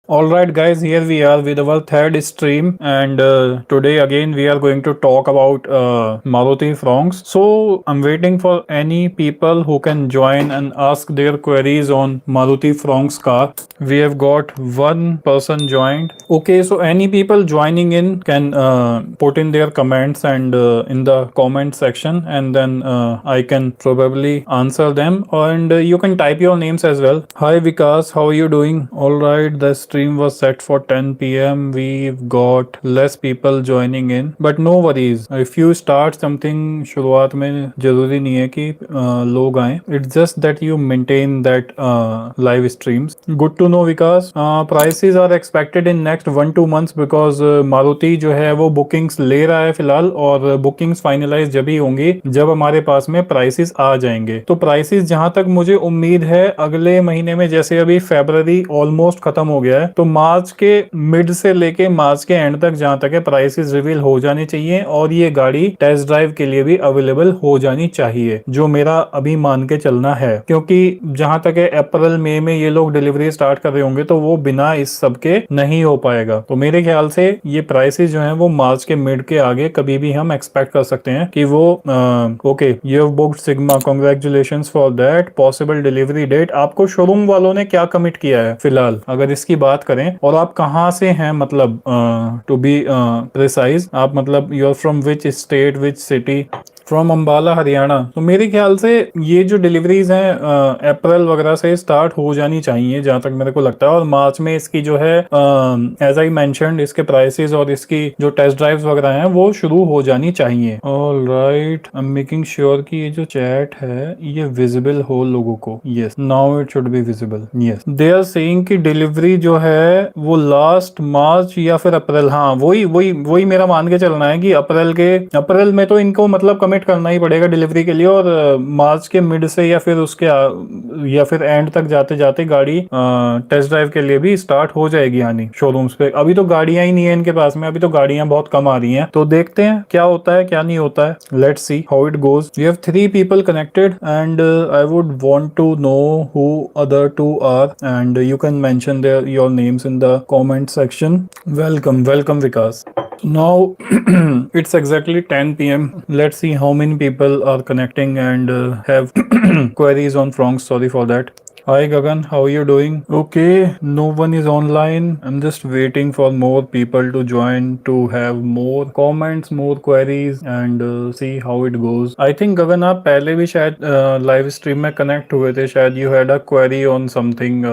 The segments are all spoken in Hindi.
All right, guys, here we are with our third stream, and today again we are going to talk about Maruti Fronx. So I'm waiting for any people who can join and ask their queries on Maruti Fronx car. We have got one person joined. Okay, so any people joining in can put in their comments and in the comment section, and then I can probably answer them. And you can type your names as well. Hi Vikas, how are you doing? All right, the stream was set for 10 p.m. We've got less people joining in, but no worries. If you start something शुरुआत में जरूरी नहीं है कि लोग आए. It's just that you maintain that live streams. Good to know Vikas. Prices are expected in next 1-2 months because Maruti जो है वो bookings ले रहा है फिलहाल, और bookings finalize जब ही होंगी जब हमारे पास में prices आ जाएंगे. तो prices जहां तक मुझे उम्मीद है अगले महीने में, जैसे अभी फरवरी ऑलमोस्ट खत्म हो गया है, तो मार्च के मिड से लेके मार्च के एंड तक जहां तक है प्राइसेस रिवील हो जानी चाहिए, और ये गाड़ी टेस्ट ड्राइव के लिए भी अवेलेबल हो जानी चाहिए, जो मेरा अभी मान के चलना है. क्योंकि जहां तक है अप्रैल मई में ये लोग डिलीवरी स्टार्ट कर रहे होंगे, तो वो बिना इस सब के नहीं हो पाएगा. तो मेरे ख्याल से ये प्राइसेस जो है वो मार्च के मिड के आगे कभी भी हम एक्सपेक्ट कर सकते हैं कि वो okay, you have booked Sigma, congratulations for that. Possible delivery date आपको शोरूम वालों ने क्या कमिट किया है फिलहाल, अगर इसकी बात करें, और आप कहाँ से हैं, मतलब टू बी प्रिसाइज, आप मतलब you are from which state, which city? From Ambala, Haryana. तो मेरे ख्याल से ये जो डिलीवरीज हैं अप्रैल वगैरह से स्टार्ट हो जानी चाहिए, जहां तक मेरे को लगता है, और मार्च में इसकी जो है एज आई मेंशन्ड इसके प्राइसेस और इसकी जो टेस्ट ड्राइव्स वगैरह हैं वो शुरू हो जानी चाहिए. All right, I am making sure कि ये जो चैट है ये विजिबल हो लोगों को. Yes, now it should be visible. Yes, they are saying कि डिलीवरी जो है वो लास्ट मार्च या फिर अप्रैल. हाँ, वही वही वही मेरा मान के चलना है कि अप्रैल में तो इनको मतलब कमिट करना ही पड़ेगा डिलीवरी के लिए, और मार्च के मिड से या फिर उसके या फिर एंड तक जाते जाते गाड़ी टेस्ट ड्राइव के लिए भी स्टार्ट हो जाएगी आनी शोरूम्स पे. अभी तो गाड़ियां ही नहीं है इनके पास में, अभी तो गाड़ियां बहुत कम आ रही हैं, तो देखते हैं क्या होता है क्या नहीं होता है. Let's see how it goes. We have 3 people connected and I would want to know who other 2 are, and you can mention there your names in the comment section. Welcome Vikas. Now it's exactly 10 p.m. Let's see how many people are connecting and have queries on Fronx. Sorry for that. Hi Gagan, how are you doing? Okay, no one is online. I'm just waiting for more people to join to have more comments, more queries and see how it goes. I think Gagan आप पहले भी शायद live stream में connect हुए थे. शायद you had a query on something.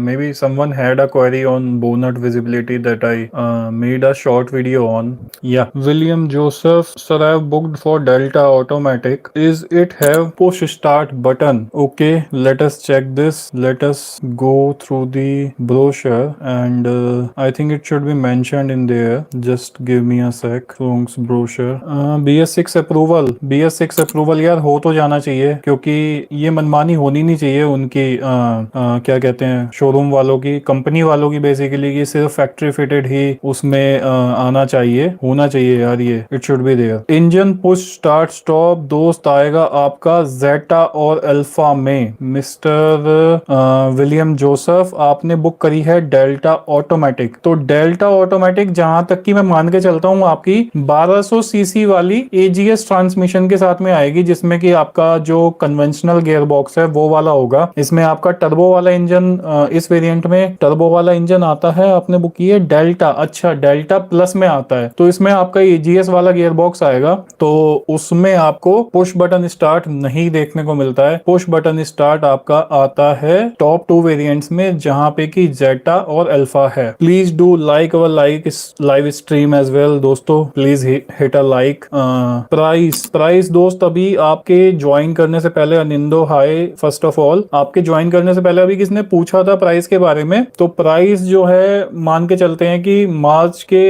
Maybe someone had a query on bonnet visibility that I made a short video on. Yeah, William Joseph, sir, I have booked for Delta Automatic. Is it have push start button? Okay, let us check this. Let us go through the brochure, and I think it should be mentioned in there. Just give me a sec. Fronx brochure. BS6 approval. BS6 approval यार हो तो जाना चाहिए, क्योंकि ये मनमानी होनी नहीं चाहिए उनकी क्या कहते हैं शोरूम वालों की, कंपनी वालों की बेसिकली, कि सिर्फ फैक्ट्री फिटेड ही उसमें आना चाहिए, होना चाहिए यार. ये it should be there. Engine push start stop दोस्त आएगा आपका जेटा और अल्फा में. मिस्टर विलियम जोसेफ, आपने बुक करी है डेल्टा ऑटोमेटिक. तो डेल्टा ऑटोमेटिक जहां तक की मैं मान के चलता हूं आपकी 1200 सीसी वाली एजीएस ट्रांसमिशन के साथ में आएगी, जिसमें कि आपका जो कन्वेंशनल गियर बॉक्स है वो वाला होगा. इसमें आपका टर्बो वाला इंजन, इस वेरिएंट में टर्बो वाला इंजन आता है. आपने बुक की है डेल्टा. अच्छा, डेल्टा प्लस में आता है, तो इसमें आपका एजीएस वाला गियर बॉक्स आएगा. तो उसमें आपको पुश बटन स्टार्ट नहीं देखने को मिलता है. पुश बटन स्टार्ट आपका आता है टॉप 2 वेरिएंट्स में, जहां पे कि जेटा और अल्फा है. Please do like our live stream as well. दोस्तों please hit a like. Price दोस्त, अभी आपके ज्वाइन करने से पहले, Anindo hi, first of all आपके ज्वाइन करने से पहले अभी किसने पूछा था प्राइस के बारे में, तो प्राइस जो है मान के चलते हैं कि मार्च के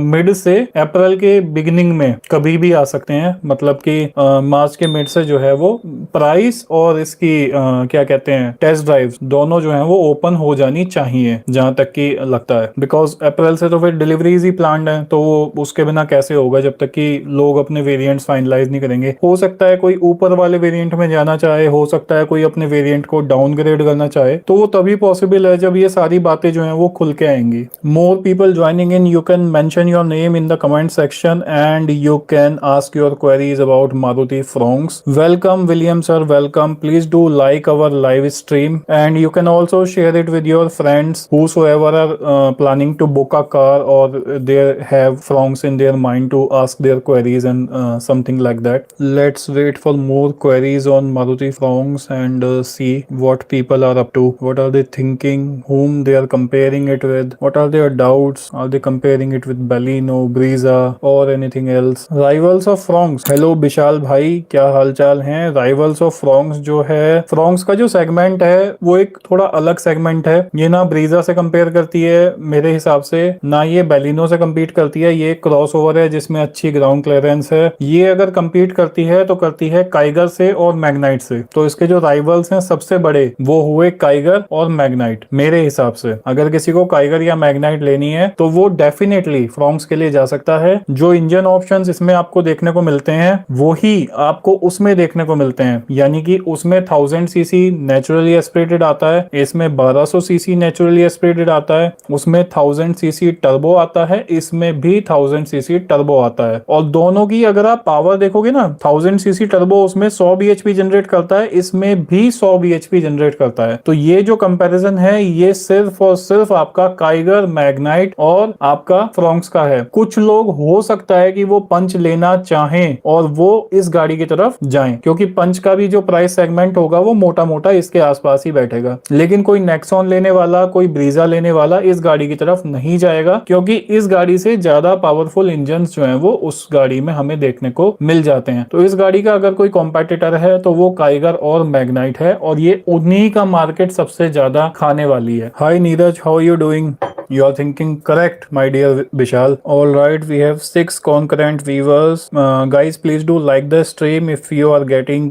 मिड से अप्रैल के बिगिनिंग में कभी भी आ सकते हैं. मतलब कि मार्च के मिड से जो है वो प्राइस और इसकी क्या कहते हैं हैं टेस्ट ड्राइव दोनों जो है वो ओपन हो जानी चाहिए, जहां तक कि लगता है। बिकॉज अप्रैल से तो फिर डिलीवरीज ही प्लान्ड है, तो वो उसके बिना कैसे होगा जब तक कि लोग अपने वेरिएंट्स फाइनलाइज नहीं करेंगे। हो सकता है कोई ऊपर वाले वेरिएंट में जाना चाहे, हो सकता है कोई अपने वेरिएंट को डाउनग्रेड करना चाहे, तो वो तभी पॉसिबल है जब ये सारी बातें जो है वो खुल के आएंगी। More people joining in, you can mention your name in the comment section and you can ask your queries about Maruti Fronx. Welcome William sir, welcome. Please do like our live stream and you can also share it with your friends whosoever are planning to book a car or they have Fronx in their mind to ask their queries and something like that. Let's wait for more queries on Maruti Fronx and see what people are up to. What are they thinking? Whom they are comparing it with? What are their doubts? Are they comparing it with Baleno, Brezza or anything else? Rivals of Fronx. Hello विशाल भाई, क्या हालचाल हैं। राइवल्स ऑफ फ्रॉन्क्स जो है, फ्रॉन्क्स का जो सेगमेंट है वो एक थोड़ा अलग सेगमेंट है। ये ना ब्रीजा से कंपेयर करती है मेरे हिसाब से, ना ये बेलिनो से compete करती है। ये क्रॉस ओवर है जिसमें अच्छी ग्राउंड क्लियरेंस है। ये अगर compete करती है तो करती है काइगर से और मैग्नाइट से। तो इसके जो राइवल्स हैं सबसे बड़े वो हुए काइगर और मैग्नाइट मेरे हिसाब से। अगर किसी को काइगर या मैग्नाइट लेनी है तो वो डेफिनेटली फ्रॉन्क्स के लिए जा सकता है। जो इंजन ऑप्शंस इसमें आपको देखने को मिलते हैं वो ही आपको उसमें देखने को मिलते हैं, यानी कि उसमें 1000 सीसी नेचुरली एस्पिरेटेड आता है, इसमें 1200 सीसी नेचुरली एस्पिरेटेड आता है, उसमें 1000 सीसी टर्बो आता है, इसमें भी 1000 सीसी टर्बो आता है। और दोनों की अगर आप पावर देखोगे ना, 1000 सीसी टर्बो उसमें 100 bhp जनरेट करता है, इसमें भी 100 bhp जनरेट करता है। तो ये जो कंपैरिजन है ये सिर्फ और सिर्फ आपका काइगर, मैग्नाइट और आपका फ्रॉन्क्स का है। कुछ लोग हो सकता है कि वो पंच लेना चाहें और वो इस गाड़ी की तरफ जाएं, क्योंकि पंच का भी जो प्राइस सेगमेंट होगा वो मोटा मोटा इसके आसपास ही बैठेगा। लेकिन कोई नेक्सॉन लेने वाला, कोई ब्रीजा लेने वाला इस गाड़ी की तरफ नहीं जाएगा, क्योंकि इस गाड़ी से ज्यादा पावरफुल इंजन जो है वो उस गाड़ी में हमें देखने को मिल जाते हैं। तो इस गाड़ी का अगर कोई कॉम्पिटिटर है तो वो काइगर और मैग्नाइट है, और ये उन्हीं का मार्केट सबसे ज्यादा खाने वाली है। Hi Neeraj, how you doing? You are thinking correct, my dear Vishal. All right, we have 6 concurrent viewers. Guys, please do like the stream if you are getting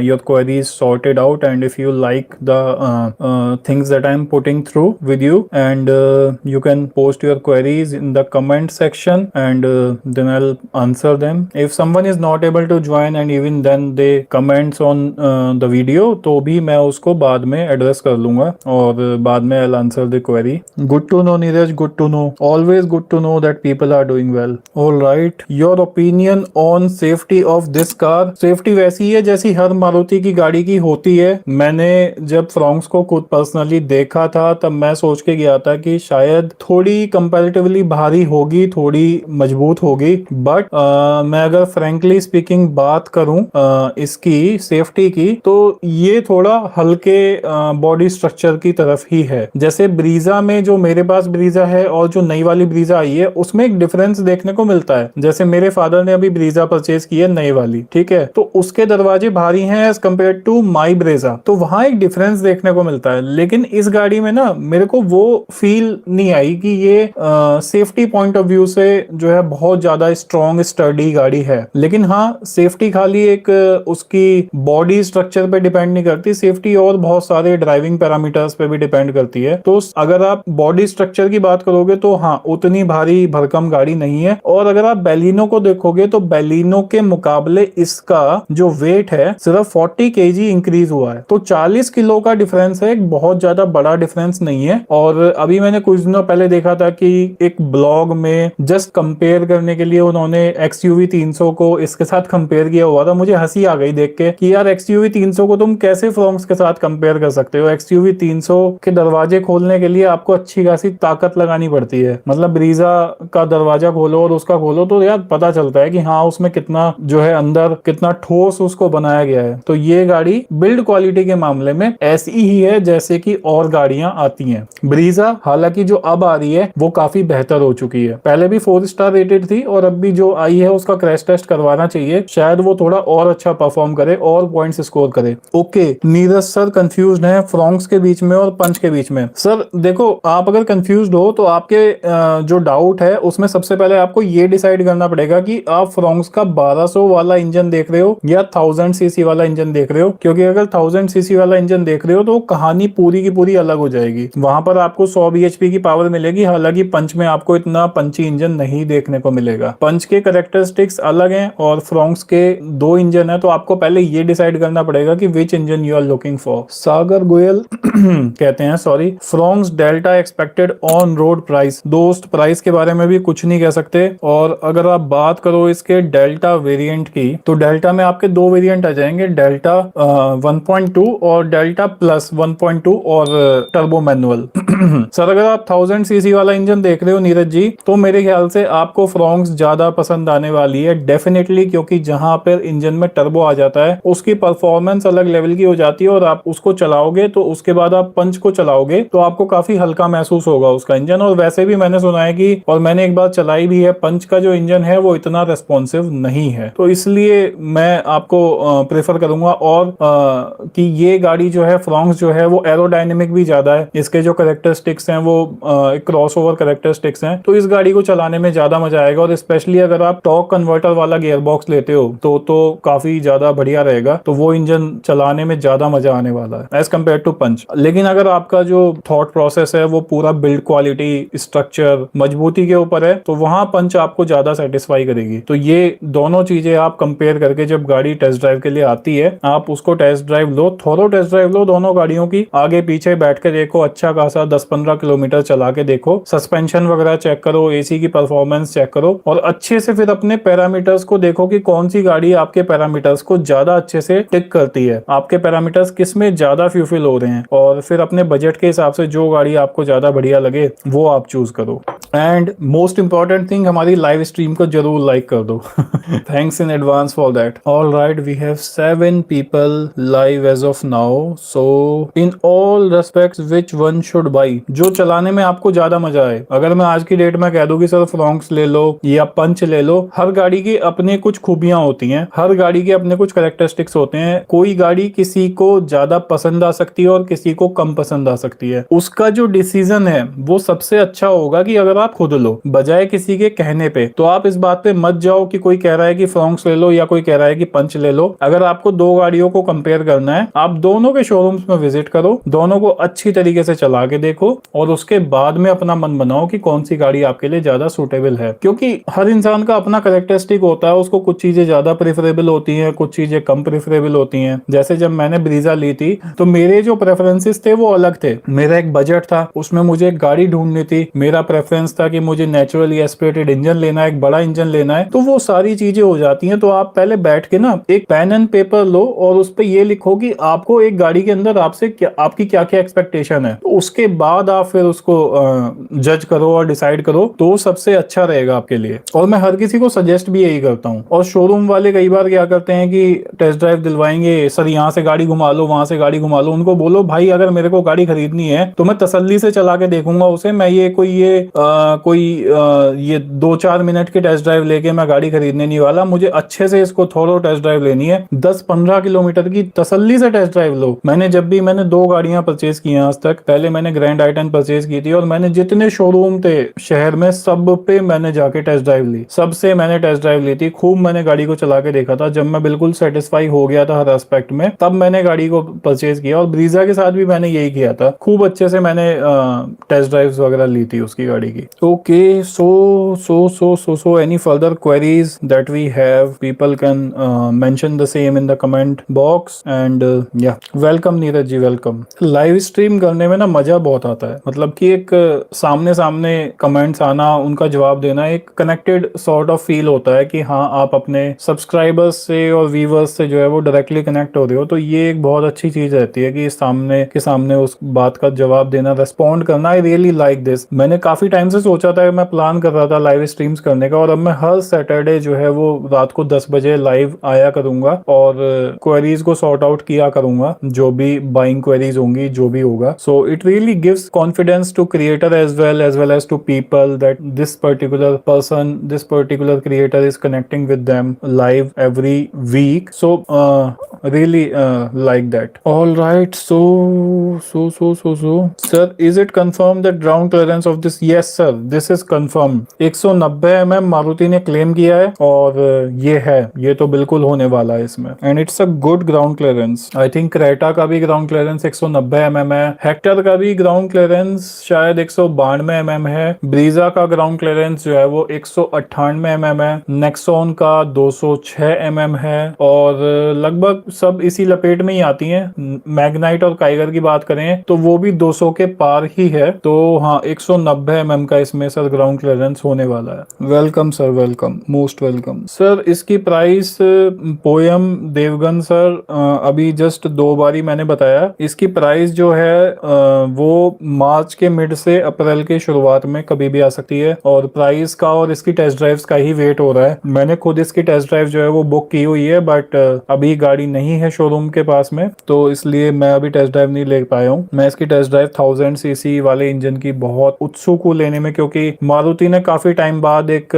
your queries sorted out, and if you like the things that I am putting through with you, and you can post your queries in the comment section, and then I'll answer them. If someone is not able to join and even then they comments on the video, तो भी मैं उसको बाद में एड्रेस कर लूंगा और बाद में I'll answer the query. Good to know Neeraj, good to know. Always good to know that people are doing well. All right, your opinion on safety of this car. Safety वैसी है जैसी हर मारुति की गाड़ी की होती है। मैंने जब फ्रॉन्क्स को खुद पर्सनली देखा था तब मैं सोच के गया था कि शायद थोड़ी कंपैरेटिवली भारी होगी, थोड़ी मजबूत होगी, बट मैं अगर फ्रेंकली स्पीकिंग बात करूं इसकी सेफ्टी की, तो ये थोड़ा हल्के बॉडी स्ट्रक्चर की तरफ ही है। जैसे ब्रीजा में जो मेरे पास ब्रीजा है और जो नई वाली ब्रीजा आई है उसमें एक डिफरेंस देखने को मिलता है। जैसे मेरे फादर ने अभी ब्रीजा परचेज की है नई वाली, ठीक है, तो उसके दरवाजे भारी हैं as compare to my Brezza, तो वहां एक डिफरेंस देखने को मिलता है। लेकिन इस गाड़ी में ना मेरे को वो फील नहीं आई कि ये सेफ्टी पॉइंट ऑफ व्यू से जो है बहुत ज्यादा स्ट्रॉन्ग स्टडी गाड़ी है। लेकिन हाँ, सेफ्टी खाली एक उसकी बॉडी स्ट्रक्चर पे डिपेंड नहीं करती, सेफ्टी और बहुत सारे ड्राइविंग पैरामीटर्स पे भी डिपेंड करती है। तो अगर आप बॉडी स्ट्रक्चर की बात करोगे तो हाँ, उतनी भारी भरकम गाड़ी नहीं है। और अगर आप बेलिनो को देखोगे तो बेलिनो के मुकाबले इसका जो वेट है सिर्फ 40 kg इंक्रीज हुआ है, तो 40 किलो का डिफरेंस है, एक बहुत ज्यादा बड़ा डिफरेंस नहीं है। और अभी मैंने कुछ दिनों पहले देखा था कि एक ब्लॉग में जस्ट कंपेयर करने के लिए उन्होंने XUV 300 को इसके साथ कंपेयर किया हुआ था। मुझे हंसी आ गई देख के कि यार XUV 300 को तुम कैसे फ्रॉन्क्स के साथ कंपेयर कर सकते हो। XUV 300 के दरवाजे खोलने के लिए आपको अच्छी खासी ताकत लगानी पड़ती है। मतलब ब्रीजा का दरवाजा खोलो और उसका खोलो तो यार पता चलता है कि हाँ, उसमें कितना जो है अंदर कितना ठोस उसको बनाया गया है। तो ये गाड़ी बिल्ड क्वालिटी के मामले में ऐसी ही है जैसे कि और गाड़ियां आती हैं। ब्रीजा हालांकि जो अब आ रही है वो काफी बेहतर हो चुकी है, पहले भी 4 स्टार रेटेड थी और अब भी जो आई है उसका क्रैश टेस्ट करवाना चाहिए, शायद वो थोड़ा और अच्छा परफॉर्म करे और पॉइंट्स स्कोर करे। ओके नीरज सर कंफ्यूज है फ्रॉन्क्स के बीच में और पंच के बीच में। सर देखो, आप अगर कंफ्यूज कंफ्यूज्ड हो तो आपके जो डाउट है उसमें सबसे पहले आपको ये डिसाइड करना पड़ेगा कि आप फ्रोंक्स का 1200 वाला इंजन देख रहे हो या 1000 सीसी वाला इंजन देख रहे हो, क्योंकि अगर 1000 सीसी वाला इंजन देख रहे हो तो कहानी पूरी की पूरी अलग हो जाएगी। वहां पर आपको 100 bhp की पावर मिलेगी, हालांकि पंच में आपको इतना पंची इंजन नहीं देखने को मिलेगा। पंच के कैरेक्टरिस्टिक्स अलग हैं और फ्रोंक्स के दो इंजन है, तो आपको पहले ये डिसाइड करना पड़ेगा कि which engine you are looking for. Sagar Goyal कहते हैं sorry, Fronx Delta expected on road price. दोस्त प्राइस के बारे में भी कुछ नहीं कह सकते, और अगर आप बात करो इसके डेल्टा वेरिएंट की तो डेल्टा में आपके दो वेरिएंट आ जाएंगे, डेल्टा 1.2 और डेल्टा प्लस 1.2 और टर्बो मैनुअल। सर अगर आप 1000 सीसी वाला इंजन देख रहे हो नीरज जी, तो मेरे ख्याल से आपको फ्रोंक्स ज्यादा पसंद आने वाली है डेफिनेटली, क्योंकि जहां पर इंजन में टर्बो आ जाता है उसकी परफॉर्मेंस अलग लेवल की हो जाती है, और आप उसको चलाओगे तो उसके बाद आप पंच को चलाओगे तो आपको काफी हल्का महसूस होगा उसका इंजन। और वैसे भी मैंने सुना है कि, और मैंने एक बार चलाई भी है, पंच का जो इंजन है वो इतना रेस्पॉन्सिव नहीं है, तो इसलिए मैं आपको प्रेफर करूंगा। और कि ये गाड़ी जो है फ्रोंक्स जो है वो एरोडायनेमिक भी ज्यादा है, इसके जो कैरेक्टरिस्टिक्स हैं वो क्रॉसओवर कैरेक्टरिस्टिक्स हैं, तो इस गाड़ी को चलाने में ज्यादा मजा आएगा। और स्पेशली अगर आप टॉर्क कन्वर्टर वाला गियर बॉक्स लेते हो तो काफी ज्यादा बढ़िया रहेगा, तो वो इंजन चलाने में ज्यादा मजा आने वाला है एज कम्पेयर टू पंच। लेकिन अगर आपका जो थॉट प्रोसेस है वो पूरा बिल्ड क्वालिटी, स्ट्रक्चर, मजबूती के ऊपर है, तो वहां पंच आपको ज्यादा सेटिस्फाई करेगी। तो ये दोनों चीजें आप कंपेयर करके जब गाड़ी टेस्ट ड्राइव के लिए आती है, आप उसको टेस्ट ड्राइव लो, थोरो टेस्ट ड्राइव लो दोनों गाड़ियों की, आगे पीछे बैठ के देखो, अच्छा खासा 10-15 किलोमीटर चला के देखो, सस्पेंशन वगैरह चेक करो, एसी की परफॉर्मेंस चेक करो, और अच्छे से फिर अपने पैरामीटर्स को देखो कि कौन सी गाड़ी आपके पैरामीटर्स को ज्यादा अच्छे से टिक करती है, आपके पैरामीटर्स किस में ज्यादा फ्यूफिल हो रहे हैं, और फिर अपने बजट के हिसाब से जो गाड़ी आपको ज्यादा बढ़िया लगे वो आप चूज करो। एंड मोस्ट इंपॉर्टेंट थिंग, हमारी लाइव स्ट्रीम को जरूर लाइक कर दो। Thanks in advance for that. All right, we have 7 people live as of now, so in all respects which one should buy, जो चलाने में आपको ज्यादा मजा आए। अगर मैं आज की डेट में कह दूं कि सर फ्रोंक्स ले लो या पंच ले लो, हर गाड़ी की अपने कुछ खूबियां होती हैं, हर गाड़ी के अपने कुछ कैरेक्टरिस्टिक्स होते हैं। कोई गाड़ी किसी को ज्यादा पसंद आ सकती है और किसी को कम पसंद आ सकती है। उसका जो डिसीजन है वो सबसे अच्छा होगा कि अगर आप खुद लो, बजाय किसी के कहने पे। तो आप इस बात पे मत जाओ कि कोई कह रहा है कि फ्रोंक्स ले लो या कोई कह रहा है कि पंच ले लो। अगर आपको दो गाड़ियों को कंपेयर करना है, आप दोनों के शोरूम्स में विजिट करो, दोनों को अच्छी तरीके से चला के देखो, और उसके बाद में अपना मन बनाओ कि कौन सी गाड़ी आपके लिए ज्यादा सुटेबल है। क्योंकि हर इंसान का अपना कैरेक्टरिस्टिक होता है, उसको कुछ चीजें ज्यादा प्रेफरेबल होती हैं, कुछ चीजें कम प्रेफरेबल होती हैं। जैसे जब मैंने ब्रीजा ली थी तो मेरे जो प्रेफरेंसेस थे वो अलग थे। मेरा एक बजट था, उसमें मुझे एक गाड़ी ढूंढनी थी, मेरा प्रेफरेंस था कि मुझे नेचुरली एस्पिरेटेड इंजन लेना है, एक बड़ा इंजन लेना है, तो वो सारी चीजें हो जाती हैं। तो आप पहले बैठ के ना एक पेन एंड पेपर लो और उस पर ये लिखो कि आपको एक गाड़ी के अंदर आपसे क्या, आपकी क्या क्या एक्सपेक्टेशन है, तो उसके बाद आप फिर उसको जज करो और डिसाइड करो, तो सबसे अच्छा रहेगा आपके लिए। और मैं हर किसी को सजेस्ट भी यही करता हूँ। और शोरूम वाले कई बार क्या करते हैं कि टेस्ट ड्राइव दिलवाएंगे, सर यहाँ से गाड़ी घुमा लो, वहां से गाड़ी घुमा लो। उनको बोलो भाई अगर मेरे को गाड़ी खरीदनी है तो मैं तसल्ली से चला के देखूंगा उसे, मैं ये ये 2-4 मिनट की टेस्ट ड्राइव लेके मैं गाड़ी खरीदने नहीं वाला। मुझे अच्छे से इसको थोड़ा टेस्ट ड्राइव लेनी है, 10-15 किलोमीटर की तसल्ली से टेस्ट ड्राइव लो। मैंने 2 गाड़ियां परचेज की हैं आज तक। पहले मैंने ग्रैंड आई-10 परचेज की थी, और मैंने जितने शोरूम थे शहर में सब पे मैंने जाके टेस्ट ड्राइव ली, सबसे मैंने टेस्ट ड्राइव ली थी। खूब मैंने गाड़ी को चला के देखा था। जब मैं बिल्कुल सेटिस्फाई हो गया था हर एस्पेक्ट में, तब मैंने गाड़ी को परचेज किया। और ब्रीजा के साथ भी मैंने यही किया था, खूब अच्छे से मैंने टेस्ट ड्राइव्स वगैरह ली थी उसकी गाड़ी की। Okay, so any further queries that we have, people can mention the same in the comment box, and yeah, welcome Neeraj ji, welcome. Live stream करने में ना मजा बहुत आता है, मतलब कि एक सामने सामने कमेंट्स आना, उनका जवाब देना, एक कनेक्टेड सॉर्ट ऑफ फील होता है कि हाँ आप अपने सब्सक्राइबर्स से और व्यूवर्स से जो है वो डायरेक्टली कनेक्ट हो रहे हो। तो ये एक बहुत अच्छी चीज रहती है कि सामने के सामने उस बात का जवाब देना, रेस्पॉन्ड करना। I really like this. मैंने काफी टाइम से सोचा था, मैं प्लान कर रहा था लाइव स्ट्रीम्स करने का, और अब मैं हर सैटरडे जो है वो रात को 10 बजे लाइव आया करूंगा और क्वेरीज को सॉर्ट आउट किया करूंगा, जो भी बाइंग क्वेरीज होंगी, जो भी होगा। So it really gives confidence to creator as well as to people that this particular person, this particular creator is connecting with them live every week. So really like that. All right, so sir, is it confirmed the ground clearance of this? Yes sir, this is confirm. 190 mm Maruti ने क्लेम किया है और ये है, ये तो बिल्कुल होने वाला है इसमें। And it's a good ground clearance. I think Creta का भी ग्राउंड क्लियरेंस 190 mm है, हेक्टर का भी ग्राउंड क्लियरेंस शायद 192 mm है, ब्रीजा का ग्राउंड क्लियरेंस जो है वो 198 mm है, नेक्सॉन का 206 mm है, और लगभग सब इसी लपेट में ही आती हैं। मैग्नाइट और काइगर की बात करें तो वो भी 200 के पार ही है। तो हाँ, 190 mm का इसमें सर ग्राउंड क्लियरेंस होने वाला है। Welcome sir, welcome, most welcome sir. इसकी प्राइस पोयम देवगन सर, अभी जस्ट 2 बारी मैंने बताया, इसकी प्राइस जो है वो मार्च के मिड से अप्रैल के शुरुआत में कभी भी आ सकती है, और प्राइस का और इसकी टेस्ट ड्राइव्स का ही वेट हो रहा है। मैंने खुद इसकी टेस्ट ड्राइव जो है वो बुक की हुई है, बट अभी गाड़ी नहीं है शोरूम के पास में, तो इसलिए मैं अभी टेस्ट ड्राइव नहीं ले पाया हूँ। मैं इसकी टेस्ट ड्राइव 1000 सीसी वाले इंजन की बहुत उत्सुक हूँ लेने में, क्योंकि मारुति ने काफी टाइम बाद एक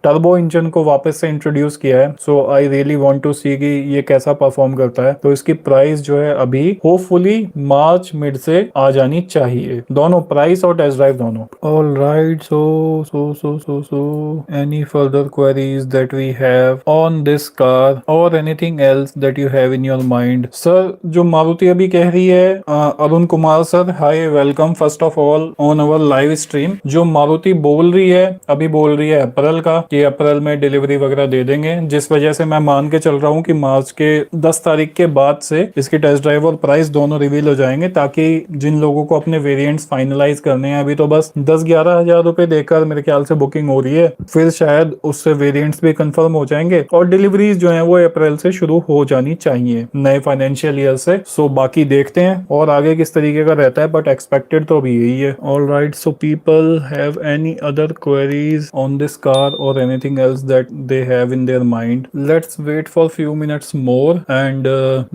टर्बो इंजन को वापस से इंट्रोड्यूस किया है। सो आई रियली वांट टू सी कि ये कैसा परफॉर्म करता है। तो इसकी प्राइस जो है अभी होपफुली मार्च मिड से आ जानी चाहिए, दोनों प्राइस और टेस्ट ड्राइव दोनों। All right, so any further queries that we have on this car और anything else that you have in your mind? Sir, जो मारुति अभी कह रही है, Arun Kumar sir, hi, welcome first of all on our live stream. जो मारुति बोल रही है, अभी बोल रही है अप्रैल का, कि अप्रैल में डिलीवरी वगैरह दे देंगे, जिस वजह से मैं मान के चल रहा हूँ कि मार्च के 10 तारीख के बाद से इसकी टेस्ट ड्राइव और प्राइस दोनों रिवील हो जाएंगे, ताकि जिन लोगों को अपने वेरिएंट्स फाइनलाइज करने हैं, अभी तो बस 10-11 हजार रुपए देकर मेरे ख्याल से बुकिंग हो रही है, फिर शायद उससे वेरिएंट्स भी कंफर्म हो जाएंगे और डिलीवरीज जो है वो अप्रैल से शुरू हो जानी चाहिए नए फाइनेंशियल ईयर से। सो बाकी देखते हैं और आगे किस तरीके का रहता है, बट एक्सपेक्टेड तो अभी यही है। All right, so people have any other queries on this car और anything else that they have in their mind? Let's wait for few minutes more and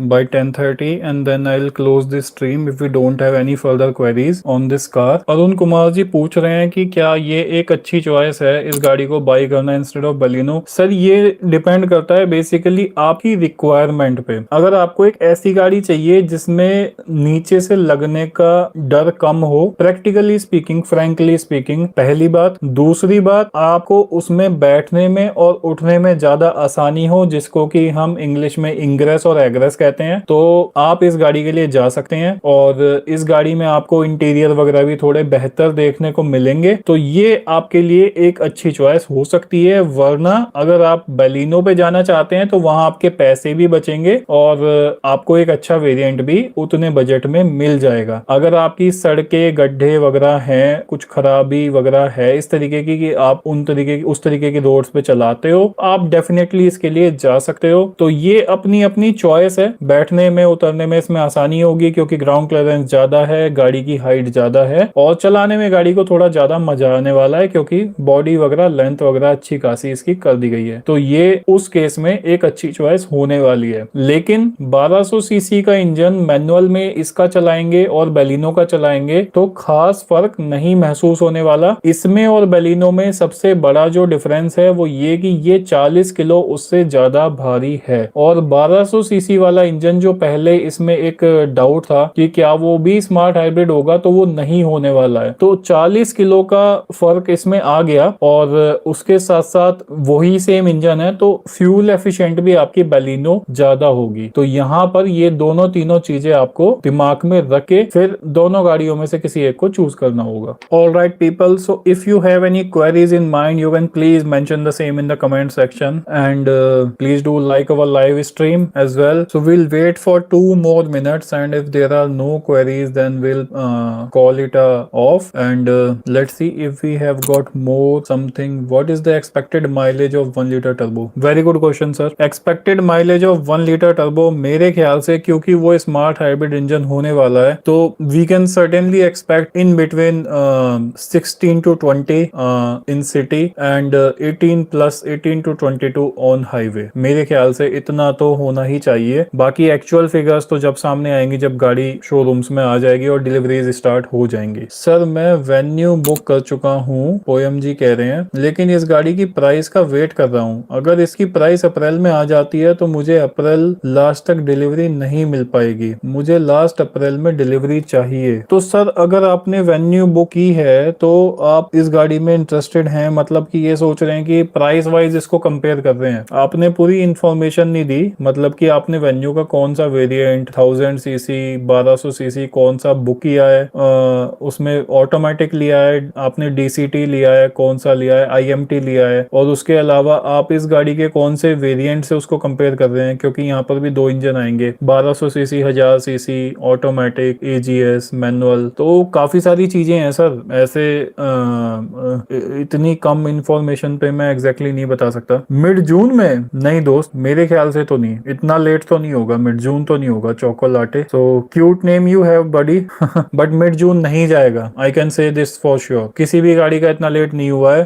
by 10:30 and then I will close this stream if we don't have any further queries on this car. Arun Kumar ji पूछ रहे हैं कि क्या ये एक अच्छी चॉइस है इस गाड़ी को बाई करना इंस्टेड ऑफ बलिनो? सर, ये डिपेंड करता है बेसिकली आपकी रिक्वायरमेंट पे। अगर आपको एक ऐसी गाड़ी चाहिए जिसमें नीचे से लगने का डर कम हो, प्रैक्टिकली स्पीकिंग, फ्रैंकली स्पीकिंग, पहली बात। दूसरी बात, आपको उसमें बैठने में और उठने में ज्यादा आसानी हो, जिसको कि हम इंग्लिश में इंग्रेस और एग्रेस कहते हैं, तो आप इस गाड़ी के लिए जा सकते हैं। और इस गाड़ी में आपको इंटीरियर वगैरह भी थोड़े बेहतर देखने को मिलेंगे, तो ये आपके लिए एक अच्छी चॉइस हो सकती है। वरना अगर आप बलिनो पे जाना चाहते हैं तो वहां आपके पैसे भी बचेंगे और आपको एक अच्छा वेरिएंट भी उतने बजट में मिल जाएगा। अगर आपकी सड़कें, गड्ढे वगैरह हैं, कुछ खराबी वगैरह है इस तरीके की कि आप उस तरीके की रोड्स पे चलाते हो, आप डेफिनेटली इसके लिए जा सकते हो। तो ये अपनी अपनी चॉइस है। बैठने में, उतरने में इसमें आसानी होगी क्योंकि ग्राउंड क्लियरेंस ज्यादा है, गाड़ी की हाइट ज्यादा है, और चलाने में गाड़ी को थोड़ा ज्यादा मजा आने वाला है क्योंकि बॉडी वगैरह, लेंथ वगैरह अच्छी खासी इसकी कर दी गई है। तो ये उस केस में एक अच्छी चॉइस होने वाली है। लेकिन 1200 सीसी का इंजन मैनुअल में इसका चलाएंगे और बेलिनो का चलाएंगे तो खास फर्क नहीं महसूस होने वाला। इसमें और बेलिनो में सबसे बड़ा जो डिफरेंस है वो ये कि ये 40 किलो उससे ज्यादा भारी है, और 1200 सीसी वाला इंजन जो पहले इसमें एक डाउट था कि क्या वो भी स्मार्ट हाइब्रिड होगा, तो वो नहीं होने वाला है। तो 40 किलो का फर्क इसमें आ गया, और उसके साथ साथ वही सेम इंजन है तो फ्यूल एफिशिएंट भी आपकी बेलिनो ज्यादा होगी। तो यहाँ पर ये दोनों तीनों चीजें आपको दिमाग में रख के फिर दोनों गाड़ियों में से किसी एक को चूज करना होगा। All right people, so if you have any queries in mind you can please mention the same in the comment section and please do like our live stream as well. So we'll wait for 2 more minutes, and if there are no queries then we'll call it off, and let's see if we have got more something. What is the expected mileage of 1 liter turbo? Very good question sir. Expected mileage of 1 liter turbo मेरे ख्याल से, क्योंकि वो स्मार्ट हाइब्रिड इंजन होने वाला है, तो we can certainly expect in between 16 to 20 in city and 18 to 22 on highway. मेरे ख्याल से इतना तो होना ही चाहिए। बाकी एक्चुअल फिगर्स तो जब सामने आएंगी, जब गाड़ी शोरूम्स में आ जाएगी और डिलीवरीज स्टार्ट हो जाएंगी। सर मैं वेन्यू बुक कर चुका हूँ, पोयम जी कह रहे हैं, लेकिन इस गाड़ी की प्राइस का वेट कर रहा हूँ। अगर इसकी प्राइस अप्रैल में आ जाती है तो मुझे अप्रैल लास्ट तक डिलीवरी नहीं मिल पाएगी। मुझे लास्ट अप्रैल में डिलीवरी चाहिए। तो सर अगर आपने वेन्यू बुक की है तो आप इस गाड़ी में इंटरेस्टेड हैं, मतलब कि ये सोच रहे हैं कि प्राइस वाइज इसको कंपेयर कर रहे हैं। आपने पूरी इंफॉर्मेशन नहीं दी, मतलब कि आपने वेन्यू का कौन सा वेरिएंट 1000 सीसी 1200 सीसी कौन सा बुक किया है, उसमें ऑटोमेटिक लिया है, आपने डीसीटी लिया है, कौन सा लिया है, आईएमटी लिया है, और उसके अलावा आप इस गाड़ी के कौन से वेरिएंट से उसको कंपेयर कर रहे हैं, क्योंकि यहाँ पर भी दो इंजन आएंगे, 1200 CC 1000 CC, automatic, AGS, manual, तो काफी सारी चीजें हैं सर। ऐसे इतनी कम इंफॉर्मेशन पे मैं एग्जैक्टली नहीं बता सकता। मिड जून में नहीं दोस्त, मेरे ख्याल से तो नहीं, इतना लेट तो नहीं होगा, मिड जून तो नहीं होगा। Chocolate, so cute name you have buddy, but mid June नहीं जाएगा, I can say this for sure. किसी भी गाड़ी का इतना लेट नहीं हुआ है।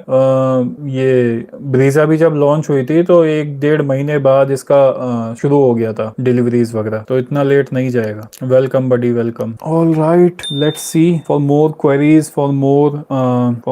ये ब्रीजा भी जब लॉन्च हुई थी तो 1-1.5 महीने बाद इसका शुरू हो गया था डिलीवरीज वगैरह, तो इतना लेट नहीं जाएगा। Welcome buddy, welcome. All right, let's see for more queries, for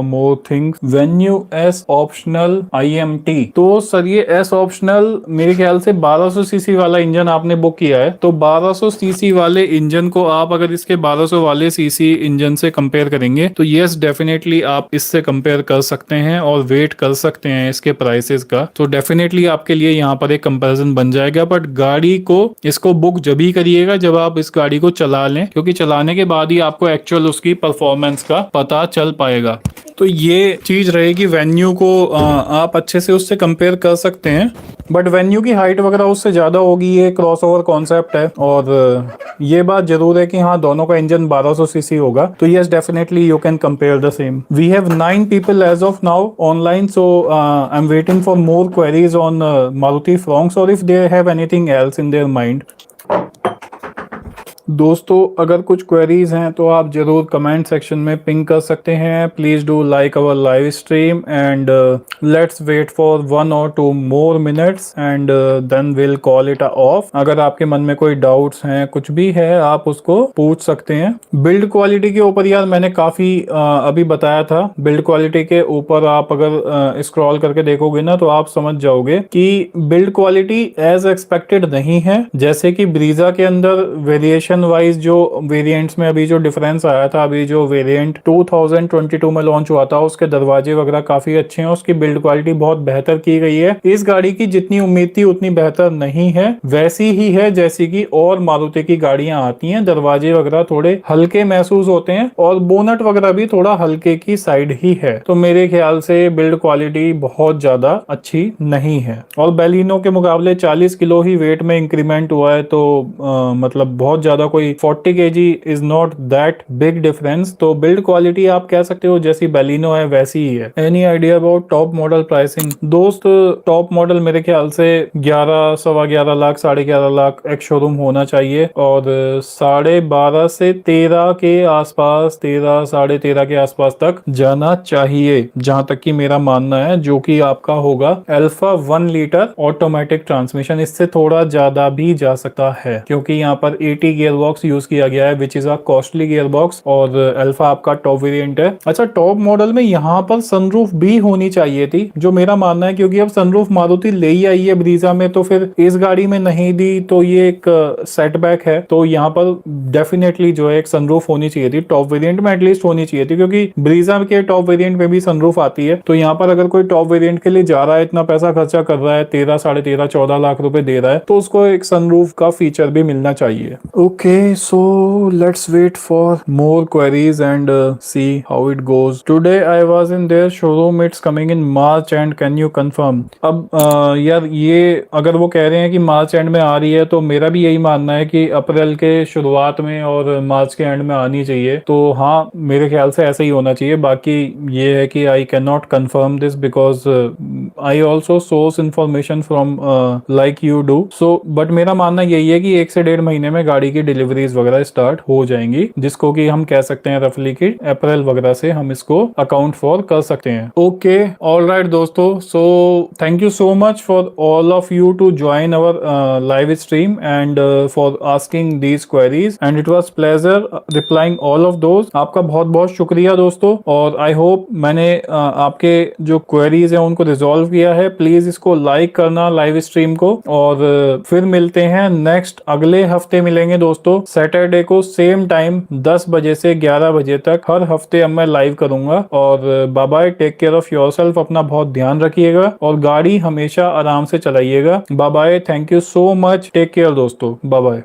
more things. Venue S optional IMT, तो सर ये एस ऑप्शनल मेरे ख्याल से 1200 सीसी वाला इंजन आपने बुक किया है, तो 1200 सीसी वाले इंजन को आप अगर इसके 1200 वाले सीसी इंजन से कंपेयर करेंगे तो यस डेफिनेटली आप इससे कंपेयर कर सकते हैं और वेट कर सकते हैं इसके प्राइसेस का। तो डेफिनेटली आपके लिए यहाँ पर एक कंपैरिजन बन जाएगा, बट गाड़ी को इसको बुक जब ही करिएगा जब आप इस गाड़ी को चला लें, क्योंकि चलाने के बाद ही आपको एक्चुअल उसकी परफॉर्मेंस का पता चल पाएगा। तो ये चीज रहेगी, वेन्यू को आप अच्छे से उससे कंपेयर कर सकते हैं, बट वेन्यू की हाइट वगैरह उससे ज्यादा होगी, ये क्रॉसओवर कॉन्सेप्ट है। और ये बात जरूर है कि हाँ दोनों का इंजन 1200 सीसी होगा, तो yes definitely you can compare the same. We have 9 people as of now online, so I am waiting for more queries on Maruti Fronx, और if they have anything else in their mind. दोस्तों अगर कुछ क्वेरीज हैं तो आप जरूर कमेंट सेक्शन में पिंग कर सकते हैं। Please do like our live stream and let's wait for 1 or 2 more minutes and then will call it off. अगर आपके मन में कोई डाउट्स हैं, कुछ भी है, आप उसको पूछ सकते हैं। बिल्ड क्वालिटी के ऊपर यार मैंने काफी अभी बताया था। बिल्ड क्वालिटी के ऊपर आप अगर स्क्रॉल करके देखोगे ना तो आप समझ जाओगे कि बिल्ड क्वालिटी एज एक्सपेक्टेड नहीं है। जैसे कि ब्रीजा के अंदर वेरिएशन वाइज जो वेरिएंट्स में अभी जो डिफरेंस आया था, अभी जो वेरिएंट 2022 में लॉन्च हुआ था उसके दरवाजे वगैरह काफी अच्छे हैं, उसकी बिल्ड क्वालिटी बहुत बेहतर की गई है। इस गाड़ी की जितनी उम्मीद थी उतनी बेहतर नहीं है, वैसी ही है जैसी कि और मारुति की गाड़ियां आती हैं। दरवाजे वगैरह थोड़े हल्के महसूस होते हैं और बोनट वगैरह भी थोड़ा हल्के की साइड ही है, तो मेरे ख्याल से बिल्ड क्वालिटी बहुत ज्यादा अच्छी नहीं है। और बेलिनो के मुकाबले 40 किलो ही वेट में इंक्रीमेंट हुआ है, तो मतलब बहुत ज्यादा कोई 40 kg is not that big difference. तो बिल्ड क्वालिटी आप कह सकते हो जैसी बेलिनो है वैसी ही है। Any idea about top model pricing? दोस्त टॉप मॉडल मेरे ख्याल से 11, 11.25 लाख, 11.5 लाख एक शोरूम होना चाहिए, और 12.5 से 13 के आसपास, 13, 13.5 के आसपास तक जाना चाहिए, जहां तक कि मेरा मानना है, जो कि आपका होगा अल्फा 1 लीटर ऑटोमेटिक ट्रांसमिशन। इससे थोड़ा ज्यादा भी जा सकता है क्योंकि यहाँ पर 80 गियर बॉक्स यूज किया गया है, which is a costly gear box, और अल्फा आपका टॉप वेरिएंट है। अच्छा, टॉप मॉडल में यहाँ पर सनरूफ भी होनी चाहिए थी, जो मेरा मानना है, क्योंकि अब सनरूफ मारुति ले ही आई है ब्रीजा में, तो फिर इस गाड़ी में नहीं दी तो ये एक सेटबैक है। तो यहाँ पर डेफिनेटली जो है एक सनरूफ होनी चाहिए थी, टॉप वेरिएंट में एटलीस्ट होनी चाहिए थी, क्योंकि ब्रीजा के टॉप वेरिएंट में भी सनरूफ आती है। तो यहाँ पर अगर कोई टॉप वेरिएंट के लिए जा रहा है, इतना पैसा खर्चा कर रहा है, 13, 13.5, 14 लाख रुपए दे रहा है, तो उसको एक सनरूफ का फीचर भी मिलना चाहिए। Okay, so let's wait for more queries and see how it goes. Today I was in their showroom. It's coming in March and can you confirm? अब यार ये अगर वो कह रहे हैं कि मार्च एंड में आ रही है, तो मेरा भी यही मानना है कि अप्रैल के शुरुआत में और मार्च के एंड में आनी चाहिए। तो हाँ, मेरे ख्याल से ऐसा ही होना चाहिए। बाकी ये है कि I can not confirm this because I also source information from like you do. So but मेरा मानना यही है कि 1 से 1.5 महीने में गाड़ी की डिलीवरीज वगैरह स्टार्ट हो जाएंगी, जिसको कि हम कह सकते हैं रफली कि अप्रैल वगैरह से हम इसको अकाउंट फॉर कर सकते हैं। ओके, ऑल राइट दोस्तों, so thank you so much for all of you to join our live stream and for asking these queries, and it was pleasure replying all of those. आपका बहुत बहुत शुक्रिया दोस्तों, और आई होप मैंने आपके जो क्वेरीज है उनको रिजॉल्व किया है। प्लीज इसको लाइक करना लाइव स्ट्रीम को, और फिर मिलते हैं नेक्स्ट अगले हफ्ते मिलेंगे दोस्तों दोस्तों सैटरडे को सेम टाइम 10 बजे से 11 बजे तक हर हफ्ते अब मैं लाइव करूंगा। और bye bye, take care of yourself, अपना बहुत ध्यान रखिएगा और गाड़ी हमेशा आराम से चलाइएगा। Bye bye, thank you so much, take care दोस्तों, बाय बाय।